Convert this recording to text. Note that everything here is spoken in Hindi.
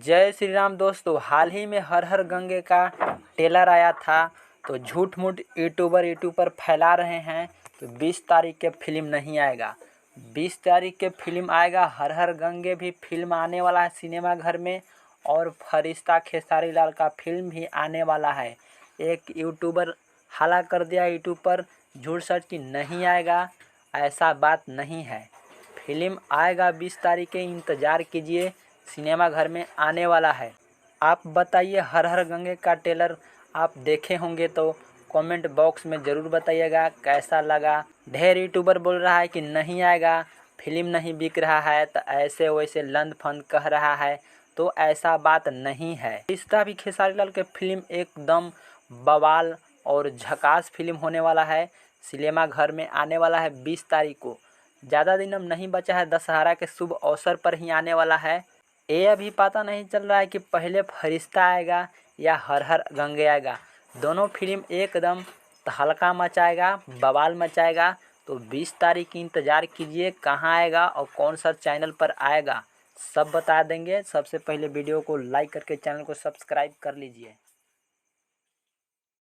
जय श्री राम दोस्तों। हाल ही में हर हर गंगे का ट्रेलर आया था, तो झूठ मूठ यूट्यूबर पर फैला रहे हैं। तो 20 तारीख के फिल्म नहीं आएगा, 20 तारीख के फिल्म आएगा। हर हर गंगे भी फिल्म आने वाला है सिनेमा घर में, और फरिश्ता खेसारी लाल का फिल्म भी आने वाला है। एक यूट्यूबर हल्ला कर दिया यूट्यूब पर झूठ सच कि नहीं आएगा, ऐसा बात नहीं है। फिल्म आएगा 20 तारीख के, इंतज़ार कीजिए, सिनेमा घर में आने वाला है। आप बताइए, हर हर गंगे का ट्रेलर आप देखे होंगे तो कमेंट बॉक्स में ज़रूर बताइएगा कैसा लगा। ढेर यूट्यूबर बोल रहा है कि नहीं आएगा, फिल्म नहीं बिक रहा है, तो ऐसे वैसे लंद फंद कह रहा है, तो ऐसा बात नहीं है। रिश्ता भी खेसारी लाल के फिल्म एकदम बवाल और झकास फिल्म होने वाला है। सिनेमा घर में आने वाला है 20 तारीख को। ज़्यादा दिन अब नहीं बचा है, दशहरा के शुभ अवसर पर ही आने वाला है। ये अभी पता नहीं चल रहा है कि पहले फरिश्ता आएगा या हर हर गंगे आएगा। दोनों फिल्म एकदम तहलका मचाएगा, बवाल मचाएगा। तो 20 तारीख की इंतज़ार कीजिए, कहाँ आएगा और कौन सा चैनल पर आएगा, सब बता देंगे। सबसे पहले वीडियो को लाइक करके चैनल को सब्सक्राइब कर लीजिए।